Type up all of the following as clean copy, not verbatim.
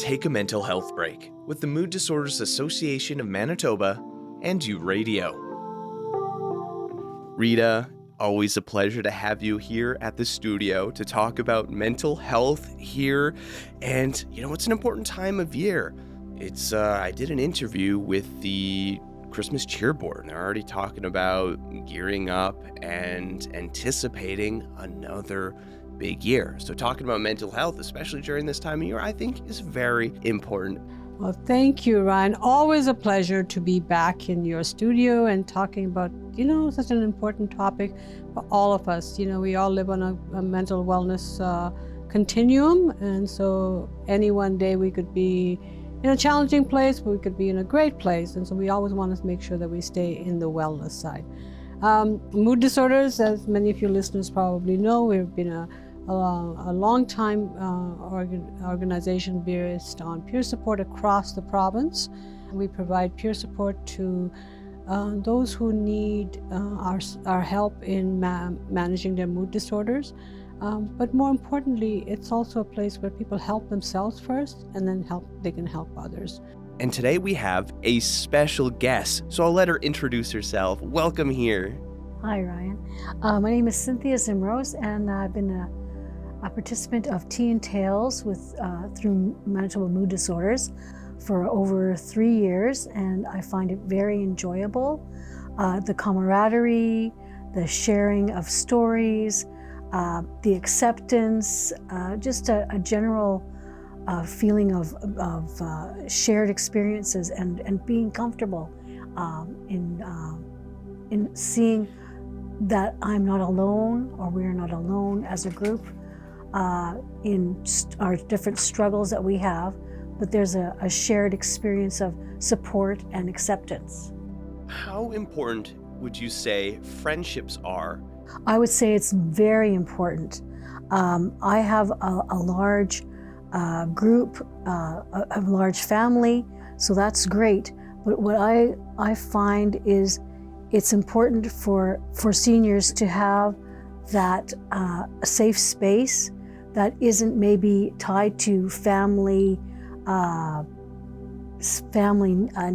Take a Mental Health Break with the Mood Disorders Association of Manitoba and U Radio. Rita, always a pleasure to have you here at the studio to talk about mental health here. And, it's an important time of year. I did an interview with the Christmas Cheer Board, and they're already talking about gearing up and anticipating another big year. So talking about mental health, especially during this time of year, I think is very important. Well, thank you, Ryan. Always a pleasure to be back in your studio and talking about, such an important topic for all of us. We all live on a mental wellness continuum. And so any one day we could be in a challenging place, but we could be in a great place. And so we always want to make sure that we stay in the wellness side. Mood disorders, as many of you listeners probably know, we've been a long time organization based on peer support across the province. We provide peer support to those who need our help in managing their mood disorders. But more importantly, it's also a place where people help themselves first, and then they can help others. And today we have a special guest, so I'll let her introduce herself. Welcome here. Hi, Ryan. My name is Cynthia Zimrose, and I've been a participant of Tea and Tales through Manitoba Mood Disorders for over 3 years, and I find it very enjoyable. The camaraderie, the sharing of stories, the acceptance, just a general feeling of shared experiences and being comfortable in seeing that I'm not alone, or we're not alone as a group in our different struggles that we have, but there's a shared experience of support and acceptance. How important would you say friendships are? I would say it's very important. I have a large group, a large family, so that's great. But what I find is it's important for seniors to have that safe space that isn't maybe tied to family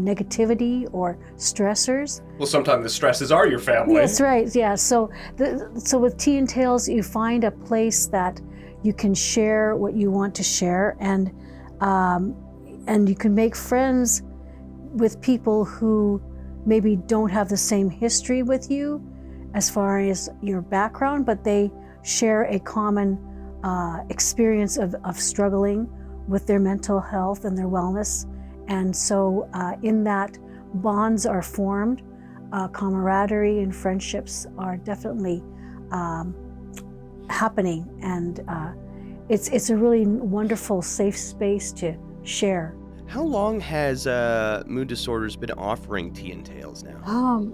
negativity or stressors. Well, sometimes the stresses are your family. That's right, yeah. So with Tea and Tales, you find a place that you can share what you want to share, and you can make friends with people who maybe don't have the same history with you as far as your background, but they share a common experience of struggling with their mental health and their wellness. And so in that, bonds are formed, camaraderie and friendships are definitely happening, and it's a really wonderful, safe space to share. How long has Mood Disorders been offering Tea and Tales now?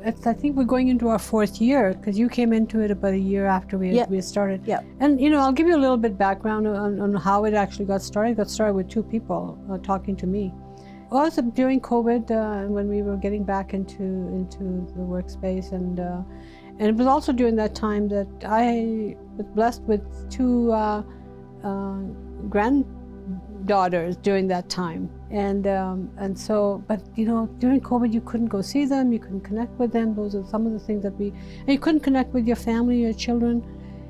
I think we're going into our 4th year, because you came into it about a year after we started. Yeah. And I'll give you a little bit background on how it actually got started. It got started with 2 people talking to me. Well, it was during COVID, when we were getting back into the workspace, and it was also during that time that I was blessed with 2 granddaughters during that time, and so, but during COVID you couldn't go see them, you couldn't connect with them. Those are some of the things and you couldn't connect with your family, your children.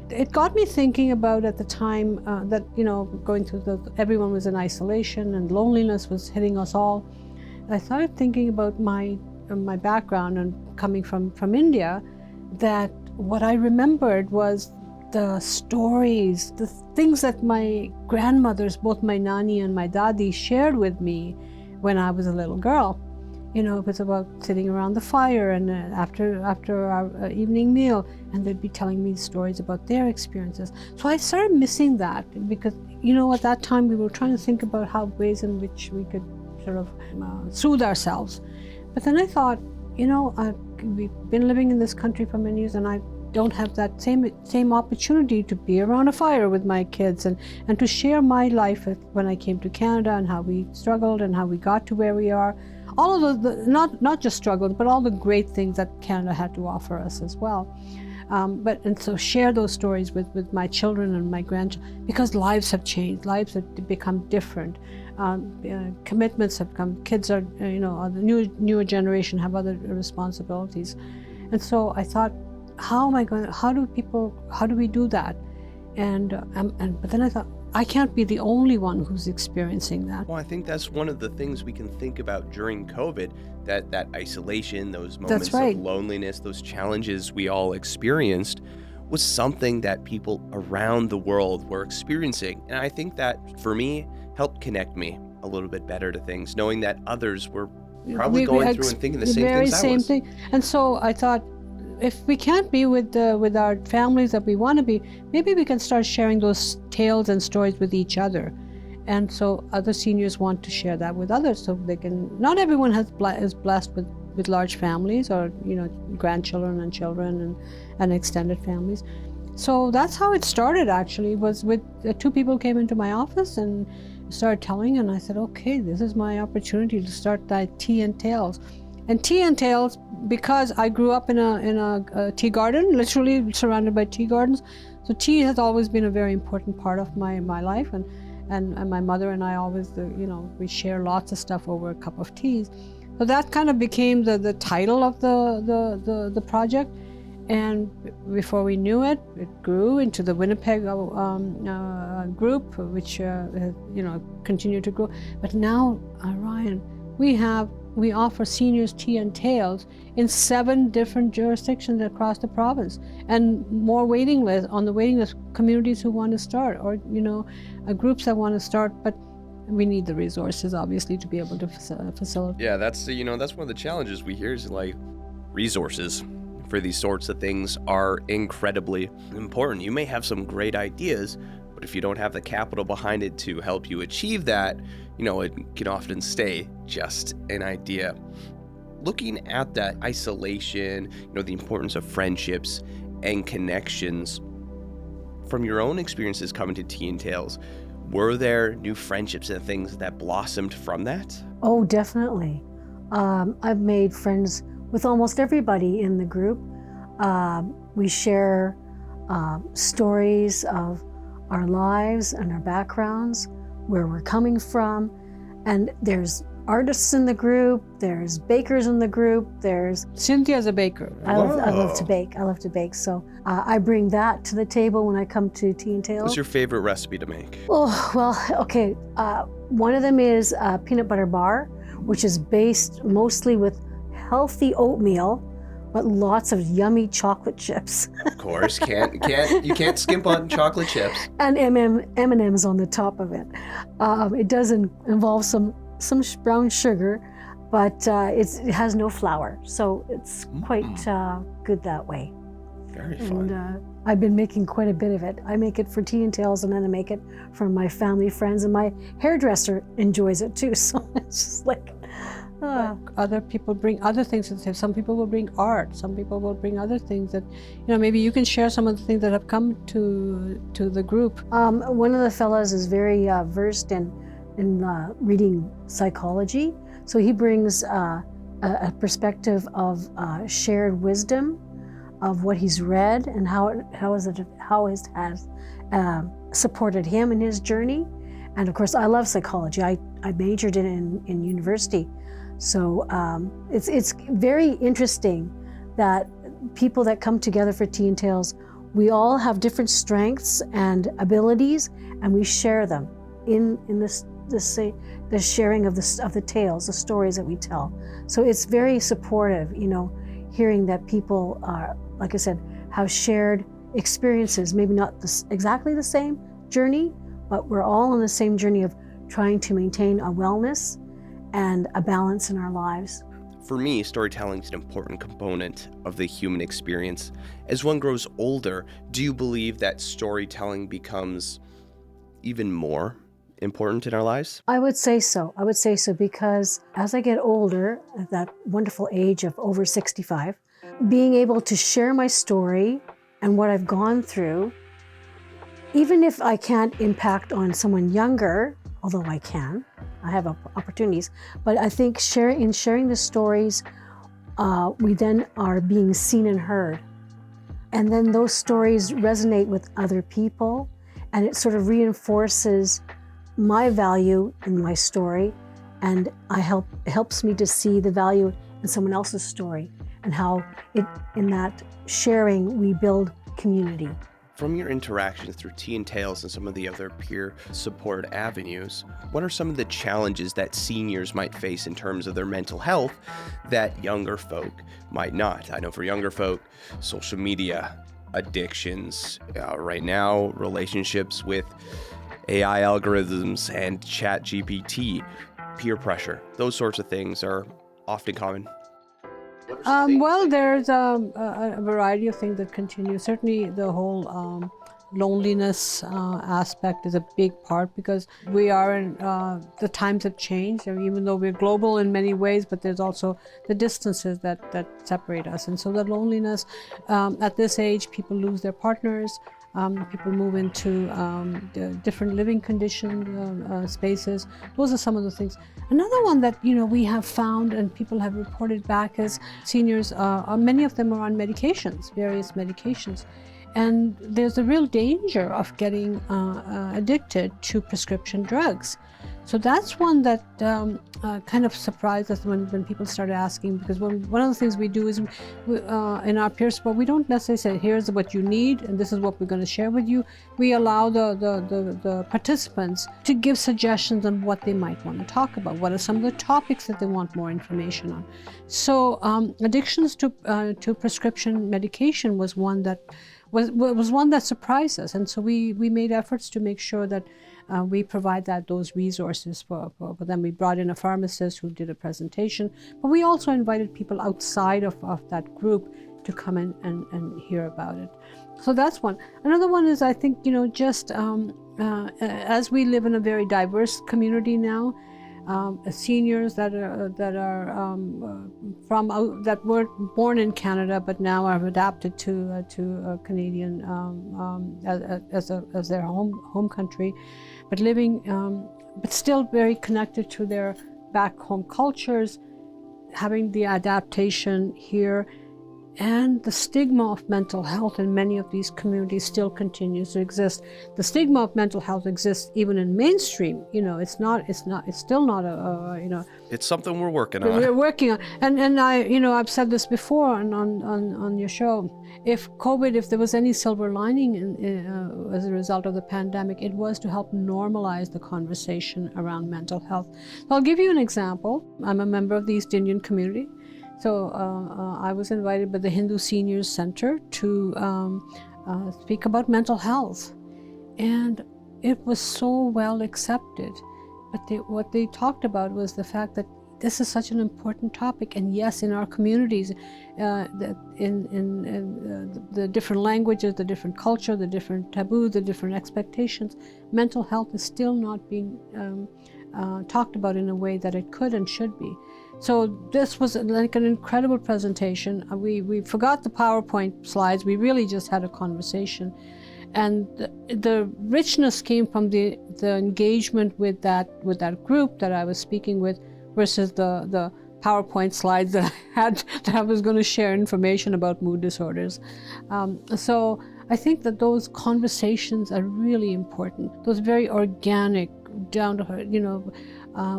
It got me thinking about, at the time, that going through everyone was in isolation and loneliness was hitting us all. I started thinking about my background and coming from India, that what I remembered was the stories, the things that my grandmothers, both my nani and my dadi, shared with me when I was a little girl. It was about sitting around the fire and after our evening meal, and they'd be telling me stories about their experiences. So I started missing that, because at that time we were trying to think about how ways in which we could sort of soothe ourselves. But then I thought, we've been living in this country for many years, and I don't have that same opportunity to be around a fire with my kids and to share my life when I came to Canada, and how we struggled and how we got to where we are. All of not just struggled, but all the great things that Canada had to offer us as well. And so share those stories with my children and my grandchildren, because lives have changed, lives have become different. Commitments have come. Kids are, the newer generation have other responsibilities. And so I thought, how do we do that? But then I thought, I can't be the only one who's experiencing that. Well, I think that's one of the things we can think about during COVID, that isolation, those moments of loneliness, those challenges we all experienced, was something that people around the world were experiencing. And I think that, for me, helped connect me a little bit better to things, knowing that others were probably going through and thinking the same things I was. And so I thought, if we can't be with our families that we want to be, maybe we can start sharing those tales and stories with each other. And so other seniors want to share that with others, so they can. Not everyone is blessed with large families, or grandchildren and children and extended families. So that's how it started. Actually, was with two people came into my office and started telling, and I said, okay, this is my opportunity to start that Tea and Tales. And Tea and Tales, because I grew up in a tea garden, literally surrounded by tea gardens. So tea has always been a very important part of my life, and my mother and I always, we share lots of stuff over a cup of teas. So that kind of became the title of the project. And before we knew it, it grew into the Winnipeg group, which continued to grow. But now, Ryan, we offer seniors tea and tales in 7 different jurisdictions across the province, and more on the waiting list, communities who want to start, or groups that want to start, but we need the resources, obviously, to be able to facilitate. Yeah, that's one of the challenges we hear, is like resources for these sorts of things are incredibly important. You may have some great ideas, but if you don't have the capital behind it to help you achieve that, it can often stay just an idea. Looking at that isolation, the importance of friendships and connections, from your own experiences coming to Tea and Tales, were there new friendships and things that blossomed from that? Oh, definitely. I've made friends with almost everybody in the group. We share stories of our lives and our backgrounds, where we're coming from. And there's artists in the group, there's bakers in the group, there's... Cynthia's a baker. I love to bake. So I bring that to the table when I come to Tea and Tales. What's your favorite recipe to make? Oh, well, okay. One of them is peanut butter bar, which is based mostly with healthy oatmeal, but lots of yummy chocolate chips. Of course, you can't skimp on chocolate chips. And M&Ms on the top of it. It does involve some brown sugar, but it has no flour, so it's quite good that way. Very fun. And I've been making quite a bit of it. I make it for Tea and Tales, and then I make it for my family, friends, and my hairdresser enjoys it too. So it's just like. Other people bring other things to the table. Some people will bring art. Some people will bring other things that, maybe you can share some of the things that have come to the group. One of the fellows is very versed in reading psychology, so he brings a perspective of shared wisdom of what he's read and how it has supported him in his journey. And of course, I love psychology. I majored in it in university. So it's very interesting that people that come together for Tea and Tales, we all have different strengths and abilities, and we share them in the sharing of the tales, the stories that we tell. So it's very supportive, hearing that people are, like I said, have shared experiences, maybe not exactly the same journey, but we're all on the same journey of trying to maintain a wellness and a balance in our lives. For me, storytelling is an important component of the human experience. As one grows older, do you believe that storytelling becomes even more important in our lives? I would say so because as I get older, at that wonderful age of over 65, being able to share my story and what I've gone through, even if I can't impact on someone younger, although I have opportunities, but I think sharing the stories, we then are being seen and heard. And then those stories resonate with other people, and it sort of reinforces my value in my story, and it helps me to see the value in someone else's story, and how in that sharing we build community. From your interactions through Tea and Tales and some of the other peer support avenues, what are some of the challenges that seniors might face in terms of their mental health that younger folk might not? I know for younger folk, social media, addictions, right now, relationships with AI algorithms and Chat GPT, peer pressure, those sorts of things are often common. Well, there's a variety of things that continue. Certainly, the whole loneliness aspect is a big part, because we are in the times have changed. I mean, even though we're global in many ways, but there's also the distances that separate us. And so the loneliness, at this age, people lose their partners. People move into different living conditions, spaces. Those are some of the things. Another one that we have found and people have reported back is seniors. Many of them are on medications, various medications, and there's a real danger of getting addicted to prescription drugs. So that's one that kind of surprised us when people started asking, because one of the things we do is in our peer support, we don't necessarily say, here's what you need and this is what we're going to share with you. We allow the participants to give suggestions on what they might want to talk about, what are some of the topics that they want more information on. So addictions to prescription medication was one that surprised us, and so we made efforts to make sure that we provide those resources for them. We brought in a pharmacist who did a presentation, but we also invited people outside of that group to come in and hear about it. So that's one. Another one is, I think, just as we live in a very diverse community now, seniors that weren't born in Canada but now have adapted to Canadian as their home country, but living but still very connected to their back home cultures, having the adaptation here. And the stigma of mental health in many of these communities still continues to exist. The stigma of mental health exists even in mainstream. It's still not a. It's something we're working on. We're working on, and I've said this before on your show. If there was any silver lining as a result of the pandemic, it was to help normalize the conversation around mental health. So I'll give you an example. I'm a member of the East Indian community. So I was invited by the Hindu Seniors Center to speak about mental health, and it was so well accepted. But what they talked about was the fact that this is such an important topic, and yes, in our communities, in the different languages, the different culture, the different taboos, the different expectations, mental health is still not being talked about in a way that it could and should be. So this was like an incredible presentation. We forgot the PowerPoint slides. We really just had a conversation. And the richness came from the engagement with that group that I was speaking with versus the PowerPoint slides that I was going to share information about mood disorders. So I think that those conversations are really important. Those very organic, down to her,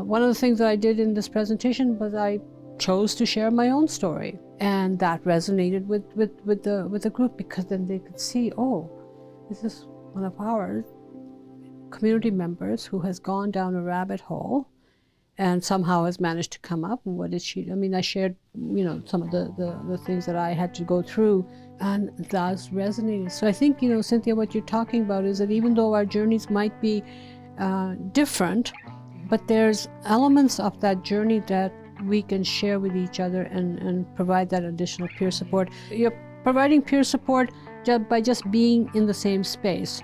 one of the things that I did in this presentation was I chose to share my own story, and that resonated with the group, because then they could see, oh, this is one of our community members who has gone down a rabbit hole and somehow has managed to come up. And what did she? I mean, I shared, some of the things that I had to go through, and that's resonated. So I think, Cynthia, what you're talking about is that even though our journeys might be different, but there's elements of that journey that we can share with each other and provide that additional peer support. You're providing peer support by just being in the same space.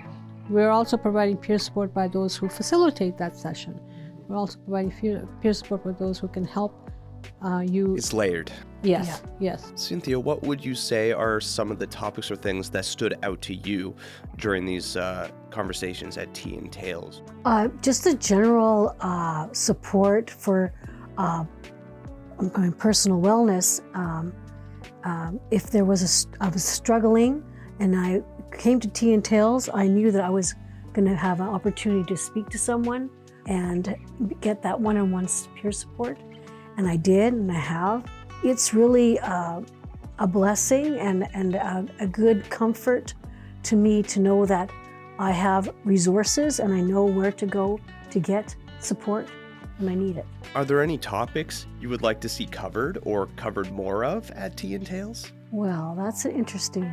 We're also providing peer support by those who facilitate that session. We're also providing peer support for those who can help you. It's layered. Yes, yes. Cynthia, what would you say are some of the topics or things that stood out to you during these conversations at Tea and Tales? Just the general support for personal wellness. If there was I was struggling and I came to Tea and Tails, I knew that I was going to have an opportunity to speak to someone and get that one-on-one peer support. And I did, and I have. It's really a blessing and a good comfort to me to know that I have resources and I know where to go to get support when I need it. Are there any topics you would like to see covered or covered more of at Tea and Tails? Well, that's an interesting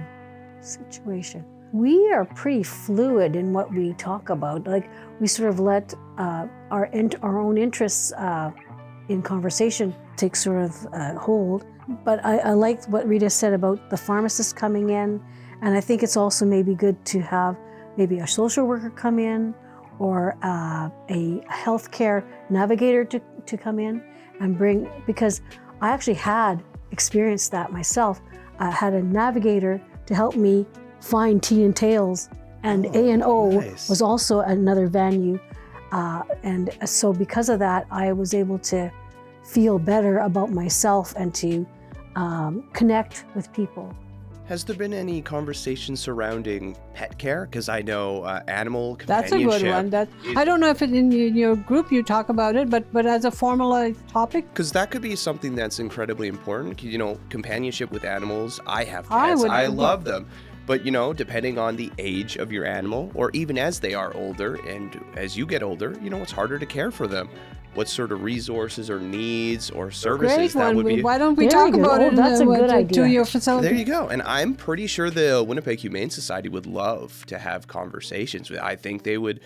situation. We are pretty fluid in what we talk about. Like, we sort of let our own interests in conversation take sort of hold. But I liked what Rita said about the pharmacist coming in, and I think it's also maybe good to have maybe a social worker come in or a healthcare navigator to come in and bring, because I actually had experienced that myself. I had a navigator to help me find Tea and Tails, and A&O nice. was also another venue. And so because of that, I was able to feel better about myself and to connect with people. Has there been any conversation surrounding pet care? Because I know animal That's a companionship. good one. I don't know if in your group you talk about it, but as a formalized topic. Because that could be something that's incredibly important. You know, companionship with animals. I have pets. I love them. But, you know, depending on the age of your animal, or even as they are older, and as you get older, you know, it's harder to care for them. What sort of resources or needs or services Great that one. would be? Why don't we Very talk good. about Oh, it that's a good to idea. your facility? There you go. And I'm pretty sure the Winnipeg Humane Society would love to have conversations. I think they would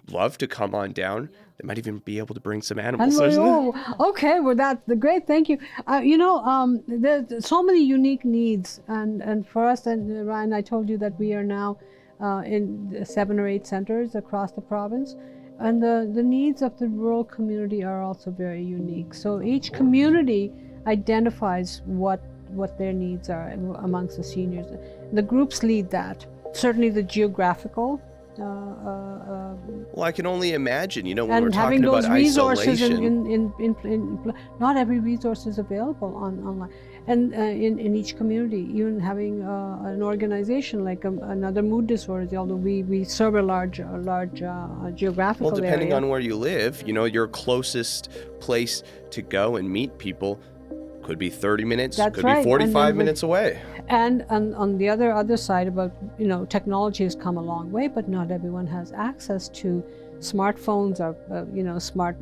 love to come on down. They might even be able to bring some animals. Okay, well, that's great. Thank you. There's so many unique needs, and for us, and Ryan, I told you that we are now in 7 or 8 centers across the province, and the needs of the rural community are also very unique. So each community identifies what their needs are amongst the seniors. The groups lead that. Certainly the geographical. Well, I can only imagine, you know, when we're And having talking those about resources isolation. not every resource is available online, and in each community, even having an organization like another mood disorders, although we serve a large geographical Well, depending area. on where you live, you know, your closest place to go and meet people could be 30 minutes, That's could right. be 45 minutes away. And on the other side, about, you know, technology has come a long way, but not everyone has access to smartphones or smart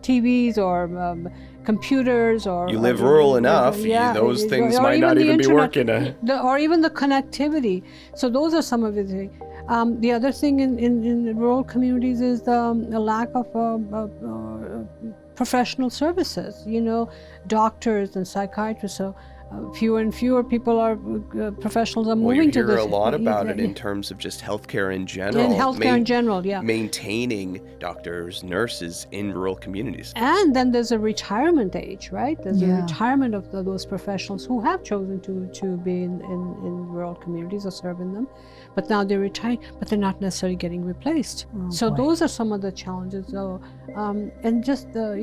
TVs or computers or. You live rural enough, those things might not even be working. Or even the connectivity. So those are some of the things. The other thing in the rural communities is the lack of professional services, you know, doctors and psychiatrists. So fewer and fewer people are professionals are moving to this. Well, you hear a lot about it in terms of just healthcare in general. In healthcare in general, yeah. Maintaining doctors, nurses in rural communities. And then there's a retirement age, right? There's a retirement of those professionals who have chosen to be in rural communities or serve in them. But now they're retired, but they're not necessarily getting replaced. So those are some of the challenges. So, and just the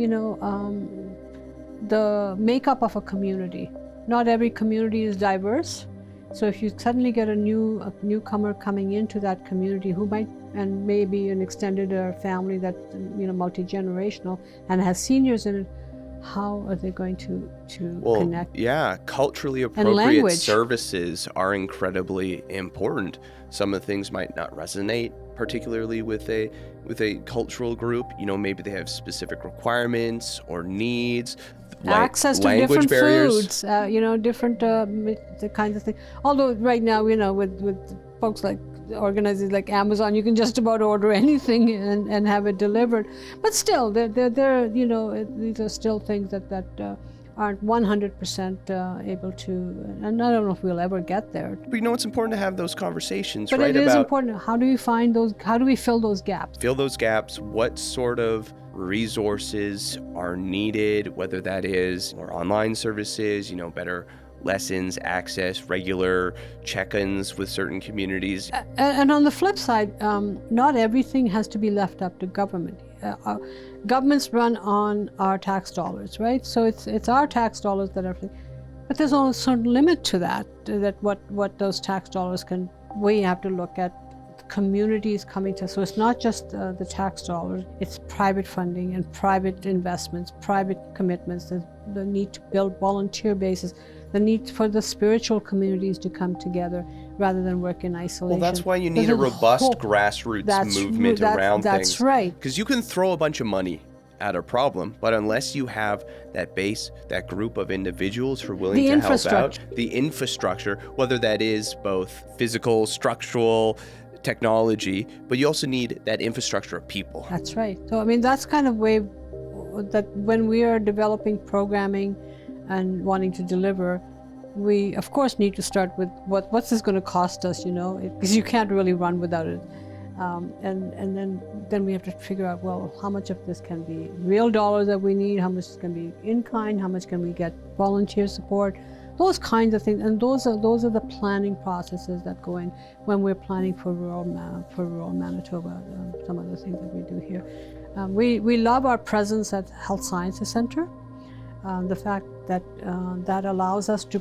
makeup of a community. Not every community is diverse. So if you suddenly get a newcomer coming into that community who may be an extended family that, you know, multi-generational and has seniors in it, how are they going to connect? Yeah, culturally appropriate services are incredibly important. Some of the things might not resonate particularly with a cultural group. You know, maybe they have specific requirements or needs. Access to different barriers. Foods, different the kinds of things. Although right now, you know, with folks like organizations like Amazon, you can just about order anything and have it delivered. But still, they're you know, these are still things that aren't 100% able to, and I don't know if we'll ever get there. But you know, it's important to have those conversations, but right? But it is important. How do we find those? How do we fill those gaps? Fill those gaps. What sort of resources are needed, whether that is more online services, you know, better lessons, access, regular check-ins with certain communities. And on the flip side, not everything has to be left up to government. Governments run on our tax dollars, right? So it's our tax dollars that are. But there's also a certain limit to that what those tax dollars can. We have to look at communities coming to. So it's not just the tax dollars. It's private funding and private investments, private commitments. The need to build volunteer bases. The need for the spiritual communities to come together rather than work in isolation. Well, that's why you need a robust grassroots movement around things. That's right. Because you can throw a bunch of money at a problem, but unless you have that base, that group of individuals who are willing to help out, the infrastructure, whether that is both physical, structural, technology, but you also need that infrastructure of people. That's right. So, I mean, that's kind of way that when we are developing programming and wanting to deliver, we of course need to start with what's this going to cost us, because you can't really run without it. And then we have to figure out, well, how much of this can be real dollars that we need, how much can be in kind, how much can we get volunteer support, those kinds of things. And those are the planning processes that go in when we're planning for rural Manitoba. Some of the things that we do here. We love our presence at Health Sciences Center. The fact that that allows us to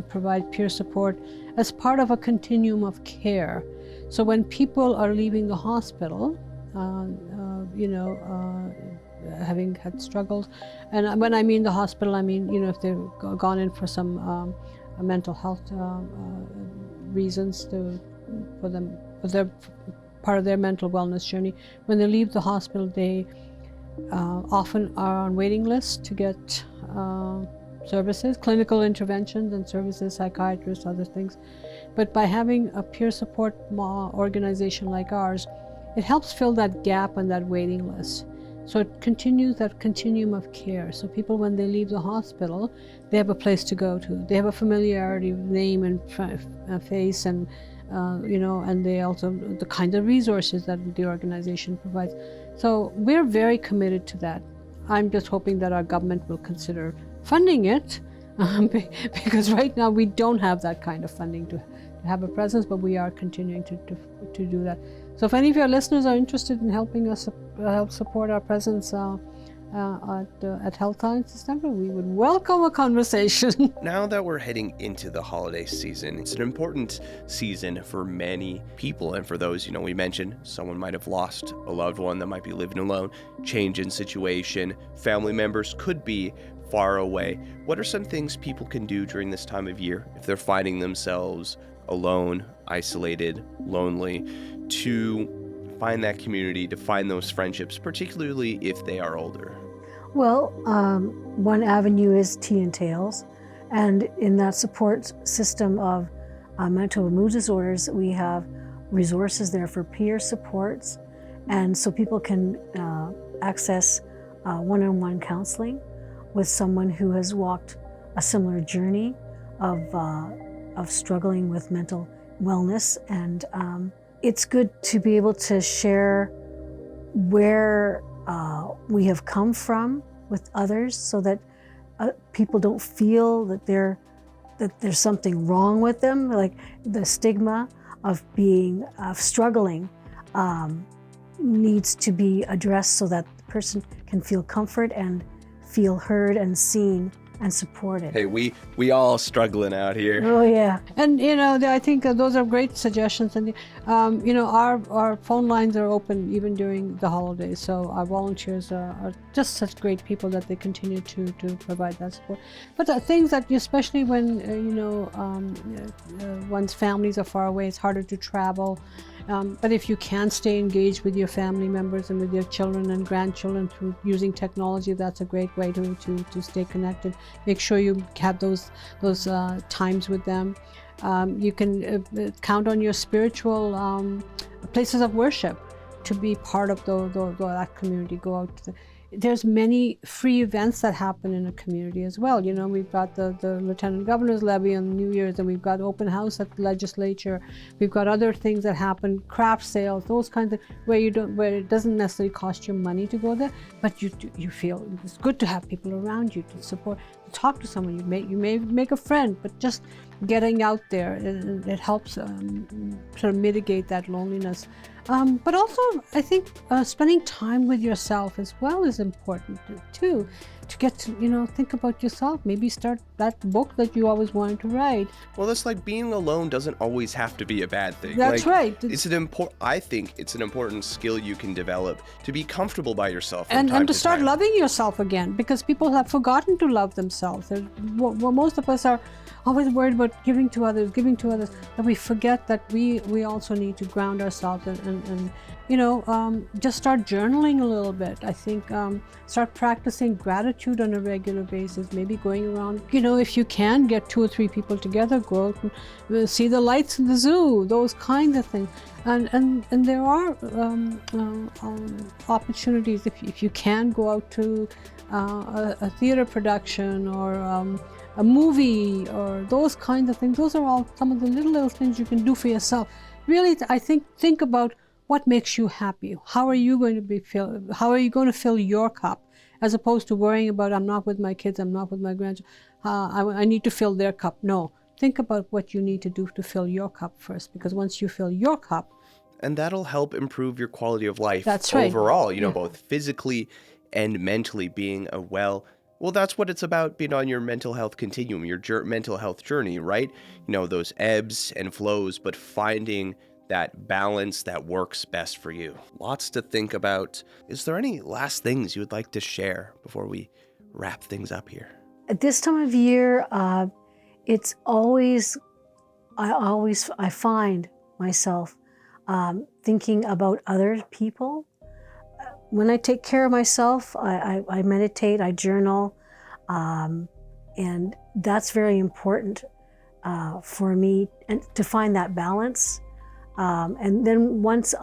provide peer support as part of a continuum of care. So when people are leaving the hospital, having had struggles, and when I mean the hospital, I mean, if they've gone in for some mental health reasons for their part of their mental wellness journey. When they leave the hospital, they often are on waiting lists to get services, clinical interventions and services, psychiatrists, other things. But by having a peer support organization like ours, it helps fill that gap on that waiting list. So it continues that continuum of care. So people, when they leave the hospital, they have a place to go to. They have a familiarity with name and face, and and they also the kind of resources that the organization provides. So we're very committed to that. I'm just hoping that our government will consider funding it, because right now we don't have that kind of funding to have a presence, but we are continuing to do that. So if any of your listeners are interested in helping us help support our presence at Health Sciences Center, we would welcome a conversation. Now that we're heading into the holiday season, it's an important season for many people. And for those, we mentioned someone might have lost a loved one that might be living alone, change in situation, family members could be far away. What are some things people can do during this time of year if they're finding themselves alone, isolated, lonely, to find that community, to find those friendships, particularly if they are older? Well, one avenue is Tea and Tales, and in that support system of mental mood disorders, we have resources there for peer supports, and so people can access one-on-one counseling with someone who has walked a similar journey of struggling with mental wellness. And it's good to be able to share where we have come from with others, so that people don't feel that there's something wrong with them. Like the stigma of struggling needs to be addressed, so that the person can feel comfort and feel heard and seen and supported. Hey, we all struggling out here. Oh yeah. And I think those are great suggestions. And our phone lines are open even during the holidays. So our volunteers are just such great people that they continue to provide that support. But the things that, especially when one's families are far away, it's harder to travel. But if you can stay engaged with your family members and with your children and grandchildren through using technology, that's a great way to stay connected. Make sure you have those times with them. You can count on your spiritual places of worship to be part of that community. Go out there's many free events that happen in a community as well. We've got the Lieutenant Governor's Levy on New Year's, and we've got open house at the legislature. We've got other things that happen, craft sales, those kinds of, where it doesn't necessarily cost you money to go there, but you feel it's good to have people around you to support, to talk to someone. You may make a friend, but just getting out there, it helps sort of mitigate that loneliness. But also, I think spending time with yourself as well is important too. To get to, think about yourself. Maybe start that book that you always wanted to write. Well, that's like being alone doesn't always have to be a bad thing. That's right. I think it's an important skill you can develop to be comfortable by yourself from and time to start time. loving yourself again, because people have forgotten to love themselves. Most of us are always worried about giving to others, that we forget that we also need to ground ourselves and just start journaling a little bit. I think start practicing gratitude on a regular basis, maybe going around, if you can get 2 or 3 people together, go out and see the lights in the zoo, those kinds of things. And there are opportunities if you can go out to a theater production or a movie or those kinds of things. Those are all some of the little things you can do for yourself. Really, I think about what makes you happy. How are you going to fill your cup, as opposed to worrying about, I'm not with my kids, I'm not with my grandchildren, I need to fill their cup. No, think about what you need to do to fill your cup first, because once you fill your cup, and that'll help improve your quality of life that's right. overall, both physically and mentally being well, that's what it's about, being on your mental health continuum, your mental health journey, right? Those ebbs and flows, but finding that balance that works best for you. Lots to think about. Is there any last things you would like to share before we wrap things up here? At this time of year, it's always, I find myself thinking about other people. When I take care of myself, I meditate, I journal, and that's very important for me, and to find that balance. And then once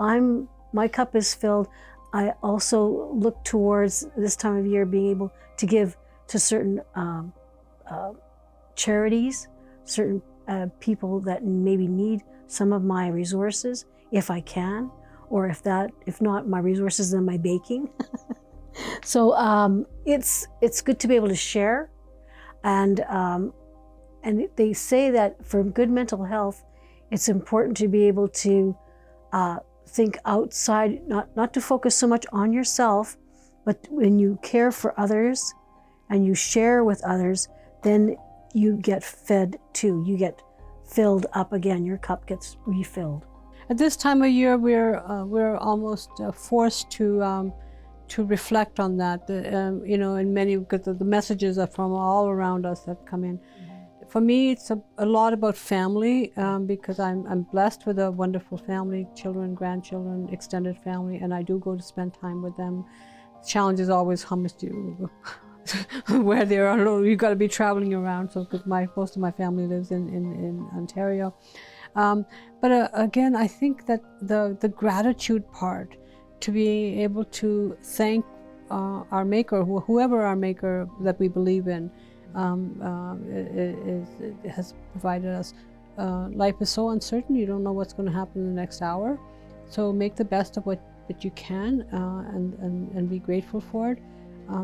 my cup is filled, I also look towards this time of year being able to give to certain charities, certain people that maybe need some of my resources, if I can, or if not my resources, then my baking. So it's good to be able to share, and they say that for good mental health, it's important to be able to think outside, not to focus so much on yourself, but when you care for others and you share with others, then you get fed too. You get filled up again. Your cup gets refilled. At this time of year, we're almost forced to reflect on that. In many, because the messages are from all around us that come in. For me, it's a lot about family, because I'm blessed with a wonderful family, children, grandchildren, extended family, and I do go to spend time with them. The challenge is always how much do you, where they are. You've got to be traveling around, so because most of my family lives in Ontario. But again, I think that the gratitude part, to be able to thank our Maker, whoever our Maker that we believe in, has provided us. Life is so uncertain. You don't know what's going to happen in the next hour. So make the best of what you can, and be grateful for it.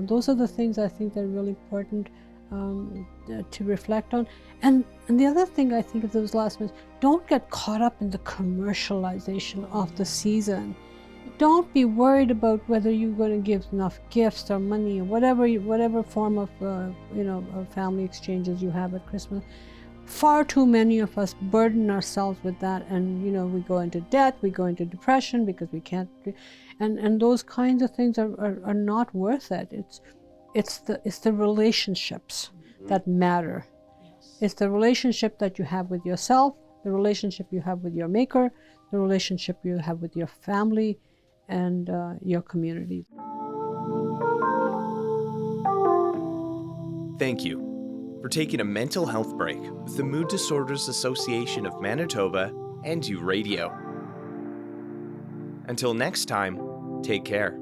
Those are the things I think that are really important to reflect on. And the other thing I think of those last ones, don't get caught up in the commercialization of the season. Don't be worried about whether you're going to give enough gifts or money or whatever form of of family exchanges you have at Christmas. Far too many of us burden ourselves with that, and we go into debt, we go into depression because we can't, and those kinds of things are not worth it. It's the relationships that matter. It's the relationship that you have with yourself, the relationship you have with your Maker, the relationship you have with your family, and your community. Thank you for taking a mental health break with the Mood Disorders Association of Manitoba and U Radio. Until next time, take care.